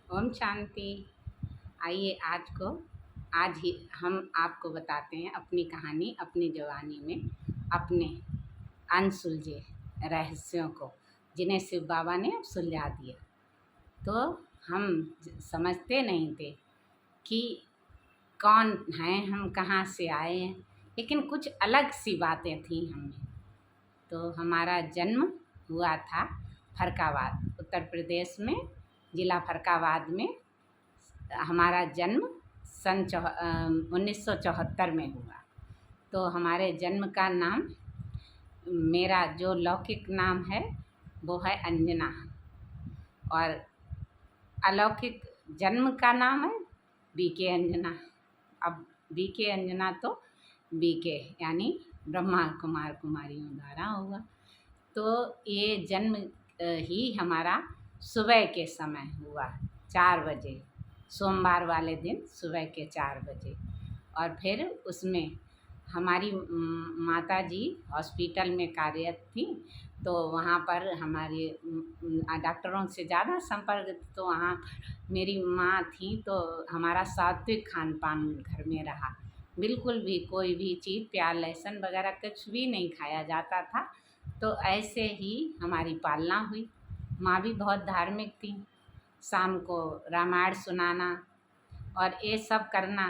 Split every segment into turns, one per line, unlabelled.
ओम शांति। आइए आज ही हम आपको बताते हैं अपनी कहानी, अपनी जवानी में अपने अनसुलझे रहस्यों को, जिन्हें शिव बाबा ने अब सुलझा दिया। तो हम समझते नहीं थे कि कौन हैं हम, कहाँ से आए हैं, लेकिन कुछ अलग सी बातें थी हमें। तो हमारा जन्म हुआ था फरकाबाद, उत्तर प्रदेश में, ज़िला फरकाबाद में। हमारा जन्म सन 1974 में हुआ। तो हमारे जन्म का नाम, मेरा जो लौकिक नाम है वो है अंजना, और अलौकिक जन्म का नाम है बीके अंजना। अब बीके अंजना तो बीके यानी ब्रह्मा कुमार कुमारियों द्वारा हुआ। तो ये जन्म ही हमारा सुबह के समय हुआ, 4 बजे, सोमवार वाले दिन सुबह के 4 बजे। और फिर उसमें हमारी माता जी हॉस्पिटल में कार्यरत थी, तो वहाँ पर हमारे डॉक्टरों से ज़्यादा संपर्क, तो वहाँ मेरी माँ थी, तो हमारा सात्विक खान पान घर में रहा। बिल्कुल भी कोई भी चीज़, प्याज लहसुन वगैरह कुछ भी नहीं खाया जाता था। तो ऐसे ही हमारी पालना हुई। माँ भी बहुत धार्मिक थी, शाम को रामायण सुनाना और ये सब करना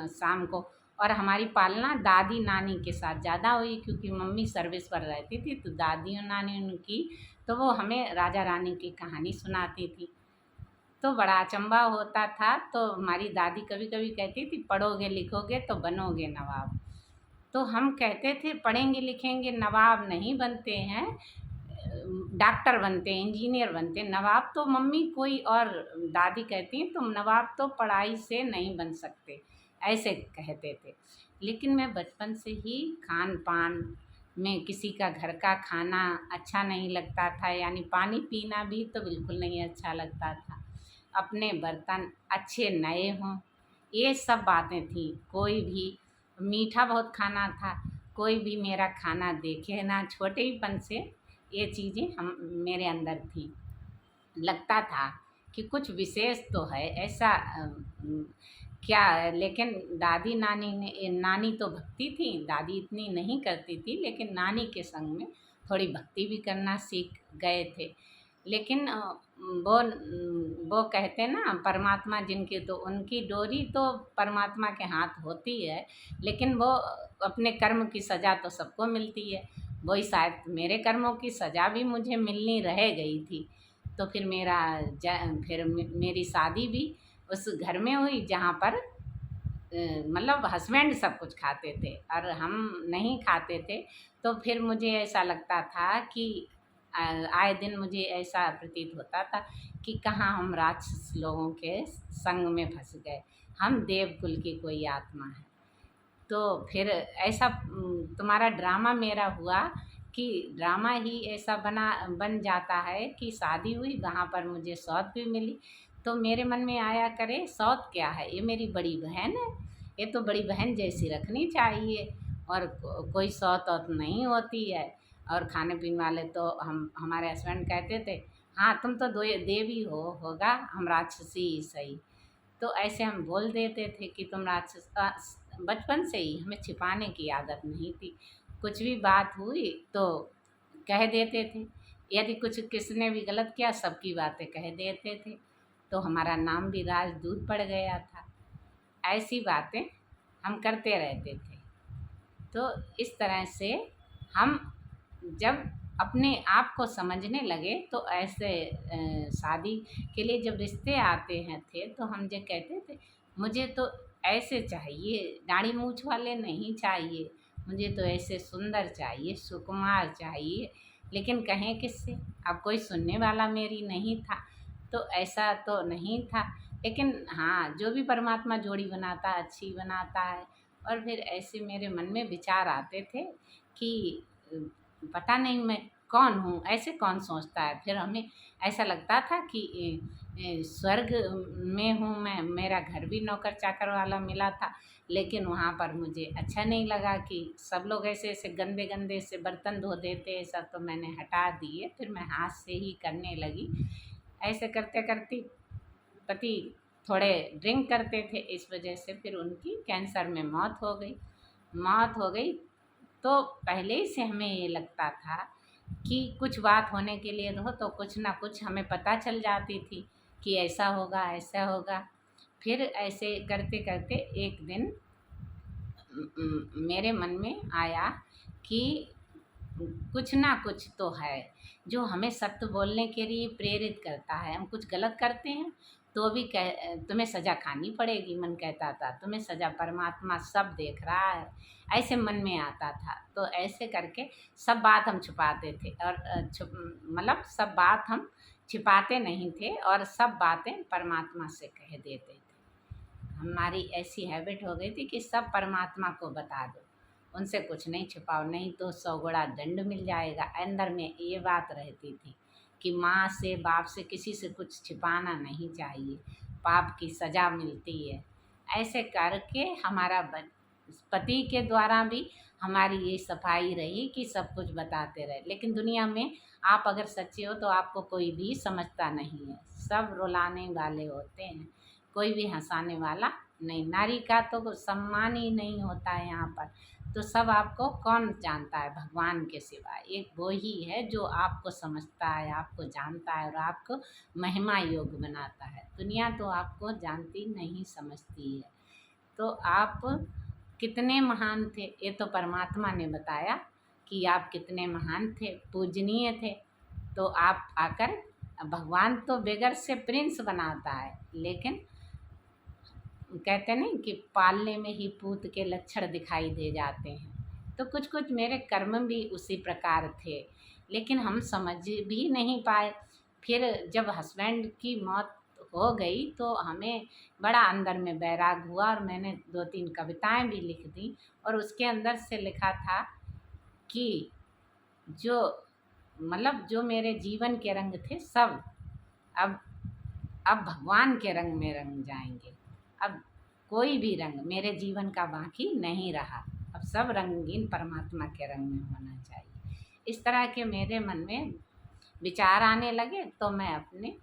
शाम को। और हमारी पालना दादी नानी के साथ ज़्यादा हुई, क्योंकि मम्मी सर्विस पर रहती थी, तो दादी और नानी उनकी, तो वो हमें राजा रानी की कहानी सुनाती थी। तो बड़ा अचंभा होता था। तो हमारी दादी कभी कभी कहती थी, पढ़ोगे लिखोगे तो बनोगे नवाब। तो हम कहते थे पढ़ेंगे लिखेंगे नवाब नहीं बनते हैं, डॉक्टर बनते हैं, इंजीनियर बनते हैं, नवाब तो मम्मी कोई और। दादी कहती हैं तुम नवाब तो पढ़ाई से नहीं बन सकते, ऐसे कहते थे। लेकिन मैं बचपन से ही खान पान में किसी का घर का खाना अच्छा नहीं लगता था, यानी पानी पीना भी तो बिल्कुल नहीं अच्छा लगता था। अपने बर्तन अच्छे नए हों, ये सब बातें थी। कोई भी मीठा बहुत खाना था, कोई भी मेरा खाना देखे ना, छोटे ही पन से ये चीज़ें हम मेरे अंदर थी। लगता था कि कुछ विशेष तो है ऐसा, क्या है। लेकिन दादी नानी ने, नानी तो भक्ति थी, दादी इतनी नहीं करती थी, लेकिन नानी के संग में थोड़ी भक्ति भी करना सीख गए थे। लेकिन वो कहते ना, परमात्मा जिनकी, तो उनकी डोरी तो परमात्मा के हाथ होती है, लेकिन वो अपने कर्म की सज़ा तो सबको मिलती है। वही शायद मेरे कर्मों की सज़ा भी मुझे मिलनी रह गई थी। तो फिर मेरी शादी भी उस घर में हुई जहाँ पर मतलब हस्बैंड सब कुछ खाते थे और हम नहीं खाते थे। तो फिर मुझे ऐसा लगता था कि आए दिन मुझे ऐसा प्रतीत होता था कि कहाँ हम राक्षस लोगों के संग में फंस गए, हम देवकुल की कोई आत्मा है। तो फिर ऐसा तुम्हारा ड्रामा मेरा हुआ कि ड्रामा ही ऐसा बन जाता है कि शादी हुई, वहाँ पर मुझे सौत भी मिली। तो मेरे मन में आया, करे सौत क्या है, ये मेरी बड़ी बहन है, ये तो बड़ी बहन जैसी रखनी चाहिए, और कोई सौत औत नहीं होती है। और खाने पीने वाले तो हमारे हस्बैंड कहते थे, हाँ तुम तो देवी होगा, हम राक्षसी ही सही। तो ऐसे हम बोल देते थे कि तुम राक्षस। बचपन से ही हमें छिपाने की आदत नहीं थी, कुछ भी बात हुई तो कह देते थे। यदि कुछ किसने भी गलत किया, सबकी बातें कह देते थे, तो हमारा नाम भी राजदूत पड़ गया था। ऐसी बातें हम करते रहते थे। तो इस तरह से हम जब अपने आप को समझने लगे, तो ऐसे शादी के लिए जब रिश्ते आते हैं थे, तो हम जो कहते थे, मुझे तो ऐसे चाहिए, दाढ़ी मूछ वाले नहीं चाहिए, मुझे तो ऐसे सुंदर चाहिए, सुकुमार चाहिए। लेकिन कहें किससे, अब कोई सुनने वाला मेरी नहीं था, तो ऐसा तो नहीं था। लेकिन हाँ, जो भी परमात्मा जोड़ी बनाता है अच्छी बनाता है। और फिर ऐसे मेरे मन में विचार आते थे कि पता नहीं मैं कौन हूँ, ऐसे कौन सोचता है। फिर हमें ऐसा लगता था कि स्वर्ग में हूँ मैं, मेरा घर भी नौकर चाकर वाला मिला था, लेकिन वहाँ पर मुझे अच्छा नहीं लगा कि सब लोग ऐसे ऐसे गंदे गंदे से बर्तन धो देते, ऐसा तो मैंने हटा दिए। फिर मैं हाथ से ही करने लगी। ऐसे करते करते पति थोड़े ड्रिंक करते थे, इस वजह से फिर उनकी कैंसर में मौत हो गई। तो पहले ही से हमें ये लगता था कि कुछ बात होने के लिए रहो तो कुछ ना कुछ हमें पता चल जाती थी कि ऐसा होगा ऐसा होगा। फिर ऐसे करते करते एक दिन मेरे मन में आया कि कुछ ना कुछ तो है जो हमें सत्य बोलने के लिए प्रेरित करता है। हम कुछ गलत करते हैं तो भी तुम्हें सज़ा खानी पड़ेगी, मन कहता था, तुम्हें सज़ा परमात्मा सब देख रहा है, ऐसे मन में आता था। तो ऐसे करके सब बात हम छुपाते थे और मतलब सब बात हम छिपाते नहीं थे और सब बातें परमात्मा से कह देते थे। हमारी ऐसी हैबिट हो गई थी कि सब परमात्मा को बता दो, उनसे कुछ नहीं छुपाओ, नहीं तो 100 गुणा दंड मिल जाएगा। अंदर में ये बात रहती थी कि माँ से बाप से किसी से कुछ छिपाना नहीं चाहिए, पाप की सज़ा मिलती है। ऐसे करके हमारा पति के द्वारा भी हमारी ये सफाई रही कि सब कुछ बताते रहे। लेकिन दुनिया में आप अगर सच्चे हो तो आपको कोई भी समझता नहीं है, सब रुलाने वाले होते हैं, कोई भी हंसाने वाला नहीं। नारी का तो सम्मान ही नहीं होता है यहाँ पर। तो सब आपको कौन जानता है भगवान के सिवा? एक वो ही है जो आपको समझता है, आपको जानता है और आपको महिमा योग बनाता है। दुनिया तो आपको जानती नहीं समझती है। तो आप कितने महान थे ये तो परमात्मा ने बताया कि आप कितने महान थे, पूजनीय थे। तो आप आकर, भगवान तो बेगर से प्रिंस बनाता है, लेकिन कहते नहीं कि पालने में ही पूत के लक्षण दिखाई दे जाते हैं। तो कुछ कुछ मेरे कर्म भी उसी प्रकार थे, लेकिन हम समझ भी नहीं पाए। फिर जब हस्बैंड की मौत हो गई तो हमें बड़ा अंदर में बैराग हुआ और मैंने 2-3 कविताएं भी लिख दी और उसके अंदर से लिखा था कि जो मतलब जो मेरे जीवन के रंग थे सब अब भगवान के रंग में रंग जाएंगे। अब कोई भी रंग मेरे जीवन का बाकी नहीं रहा, अब सब रंगीन परमात्मा के रंग में होना चाहिए। इस तरह के मेरे मन में विचार आने लगे तो मैं अपने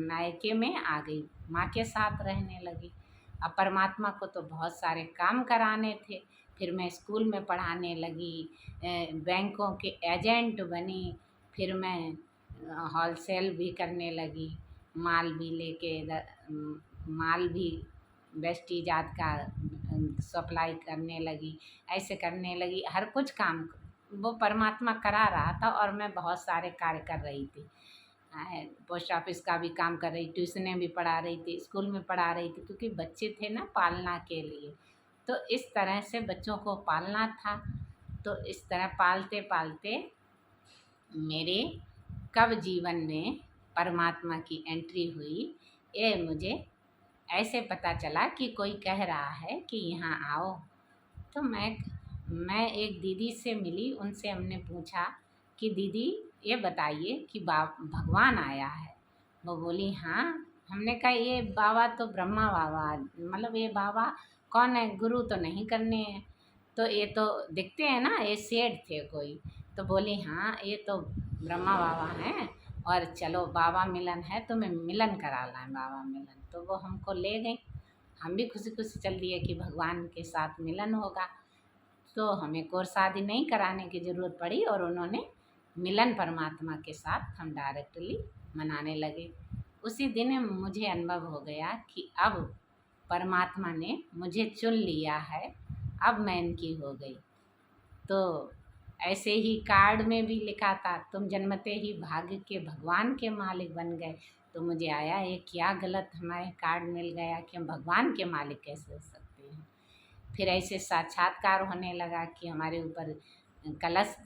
मायके में आ गई, माँ के साथ रहने लगी। अब परमात्मा को तो बहुत सारे काम कराने थे। फिर मैं स्कूल में पढ़ाने लगी, बैंकों के एजेंट बनी, फिर मैं होलसेल भी करने लगी, माल भी लेके माल भी वेस्टी जात का सप्लाई करने लगी। ऐसे करने लगी, हर कुछ काम वो परमात्मा करा रहा था और मैं बहुत सारे कार्य कर रही थी। पोस्ट ऑफिस का भी काम कर रही, ट्यूशनें भी पढ़ा रही थी, स्कूल में पढ़ा रही थी, क्योंकि बच्चे थे ना पालना के लिए। तो इस तरह से बच्चों को पालना था। तो इस तरह पालते पालते मेरे कब जीवन में परमात्मा की एंट्री हुई, ये मुझे ऐसे पता चला कि कोई कह रहा है कि यहाँ आओ। तो मैं एक दीदी से मिली, उनसे हमने पूछा कि दीदी ये बताइए कि भगवान आया है? वो बोली हाँ। हमने कहा ये बाबा तो ब्रह्मा बाबा, मतलब ये बाबा कौन है, गुरु तो नहीं करने हैं, तो ये तो दिखते हैं ना, ये सेठ थे कोई। तो बोली हाँ ये तो ब्रह्मा बाबा हैं और चलो बाबा मिलन है, तुम्हें मिलन करा लाएं, बाबा मिलन। तो वो हमको ले गई, हम भी खुशी खुशी चल दिए कि भगवान के साथ मिलन होगा। तो हमें कोई शादी नहीं कराने की ज़रूरत पड़ी और उन्होंने मिलन परमात्मा के साथ हम डायरेक्टली मनाने लगे। उसी दिन मुझे अनुभव हो गया कि अब परमात्मा ने मुझे चुन लिया है, अब मैं इनकी हो गई। तो ऐसे ही कार्ड में भी लिखा था, तुम जन्मते ही भाग्य के भगवान के मालिक बन गए। तो मुझे आया ये क्या गलत हमारे कार्ड मिल गया कि हम भगवान के मालिक कैसे हो सकते हैं। फिर ऐसे साक्षात्कार होने लगा कि हमारे ऊपर कलश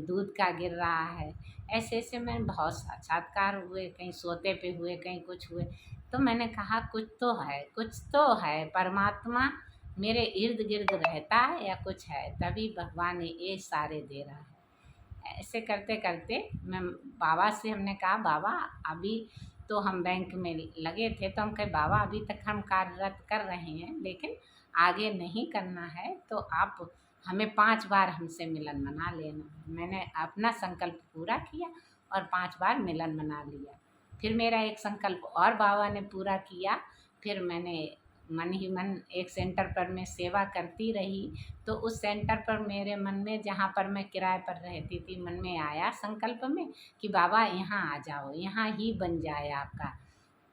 दूध का गिर रहा है। ऐसे ऐसे मैंने बहुत साक्षात्कार हुए, कहीं सोते पे हुए, कहीं कुछ हुए। तो मैंने कहा कुछ तो है, कुछ तो है, परमात्मा मेरे इर्द गिर्द रहता है या कुछ है, तभी भगवान ये सारे दे रहा है। ऐसे करते करते मैं बाबा से, हमने कहा बाबा अभी तो हम बैंक में लगे थे, तो हम कहे बाबा अभी तक हम कार्यरत कर रहे हैं लेकिन आगे नहीं करना है, तो आप हमें 5 बार हमसे मिलन मना लेना। मैंने अपना संकल्प पूरा किया और 5 बार मिलन मना लिया। फिर मेरा एक संकल्प और बाबा ने पूरा किया। फिर मैंने मन ही मन एक सेंटर पर मैं सेवा करती रही। तो उस सेंटर पर मेरे मन में, जहाँ पर मैं किराए पर रहती थी, मन में आया संकल्प में कि बाबा यहाँ आ जाओ, यहाँ ही बन जाए आपका।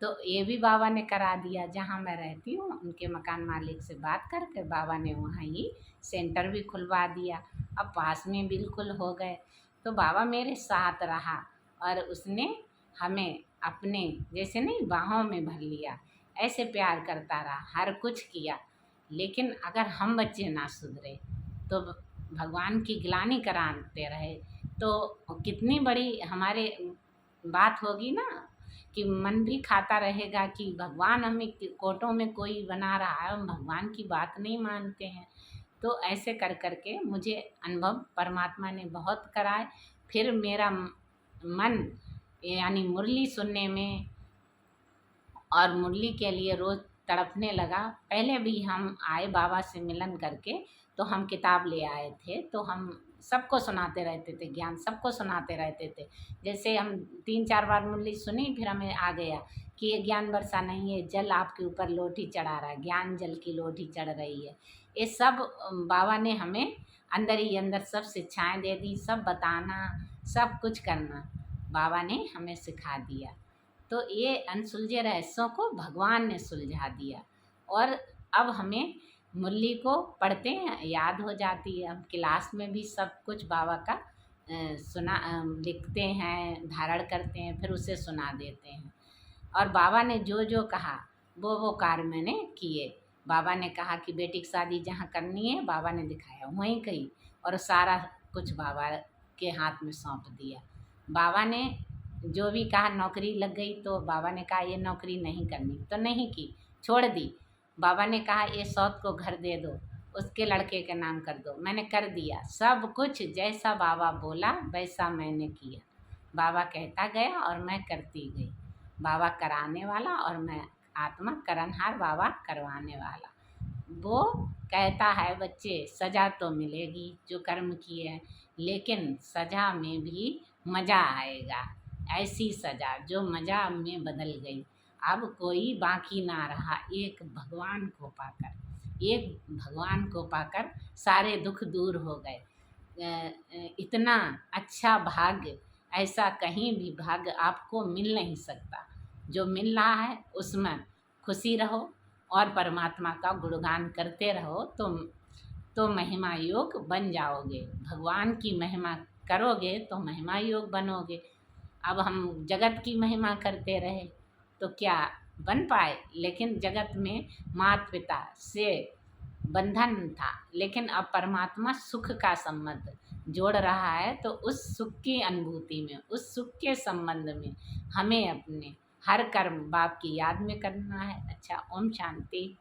तो ये भी बाबा ने करा दिया। जहाँ मैं रहती हूँ उनके मकान मालिक से बात करके बाबा ने वहाँ ही सेंटर भी खुलवा दिया। अब पास में बिल्कुल हो गए। तो बाबा मेरे साथ रहा और उसने हमें अपने जैसे नहीं बाहों में भर लिया, ऐसे प्यार करता रहा, हर कुछ किया। लेकिन अगर हम बच्चे ना सुधरे तो भगवान की गिलानी कराते रहे तो कितनी बड़ी हमारे बात होगी ना, कि मन भी खाता रहेगा कि भगवान हमें कोटों में कोई बना रहा है, हम भगवान की बात नहीं मानते हैं। तो ऐसे कर कर के मुझे अनुभव परमात्मा ने बहुत कराए। फिर मेरा मन यानी मुरली सुनने में और मुरली के लिए रोज़ तड़पने लगा। पहले भी हम आए बाबा से मिलन करके, तो हम किताब ले आए थे, तो हम सबको सुनाते रहते थे, ज्ञान सबको सुनाते रहते थे। जैसे हम 3-4 बार मुरली सुनी, फिर हमें आ गया कि ये ज्ञान वर्षा नहीं है, जल आपके ऊपर लोटी चढ़ा रहा है, ज्ञान जल की लोटी चढ़ रही है। ये सब बाबा ने हमें अंदर ही अंदर सब शिक्षाएँ दे दी, सब बताना, सब कुछ करना बाबा ने हमें सिखा दिया। तो ये अनसुलझे रहस्यों को भगवान ने सुलझा दिया। और अब हमें मुरली को पढ़ते हैं, याद हो जाती है। हम क्लास में भी सब कुछ बाबा का लिखते हैं, धारण करते हैं, फिर उसे सुना देते हैं। और बाबा ने जो जो कहा वो कार्य मैंने किए। बाबा ने कहा कि बेटी की शादी जहाँ करनी है, बाबा ने दिखाया वहीं कही, और सारा कुछ बाबा के हाथ में सौंप दिया। बाबा ने जो भी कहा, नौकरी लग गई तो बाबा ने कहा ये नौकरी नहीं करनी, तो नहीं की, छोड़ दी। बाबा ने कहा ये सौत को घर दे दो, उसके लड़के के नाम कर दो, मैंने कर दिया। सब कुछ जैसा बाबा बोला वैसा मैंने किया। बाबा कहता गया और मैं करती गई। बाबा कराने वाला और मैं आत्मा करनहार, बाबा करवाने वाला। वो कहता है बच्चे सज़ा तो मिलेगी जो कर्म किए हैं, लेकिन सज़ा में भी मज़ा आएगा। ऐसी सज़ा जो मज़ा में बदल गई। अब कोई बाकी ना रहा, एक भगवान को पाकर, एक भगवान को पाकर सारे दुख दूर हो गए। इतना अच्छा भाग्य, ऐसा कहीं भी भाग्य आपको मिल नहीं सकता। जो मिल रहा है उसमें खुशी रहो और परमात्मा का गुणगान करते रहो, तो महिमा योग बन जाओगे। भगवान की महिमा करोगे तो महिमा योग बनोगे। अब हम जगत की महिमा करते रहे तो क्या बन पाए। लेकिन जगत में माता पिता से बंधन था, लेकिन अब परमात्मा सुख का संबंध जोड़ रहा है। तो उस सुख की अनुभूति में, उस सुख के संबंध में हमें अपने हर कर्म बाप की याद में करना है। अच्छा, ओम शांति।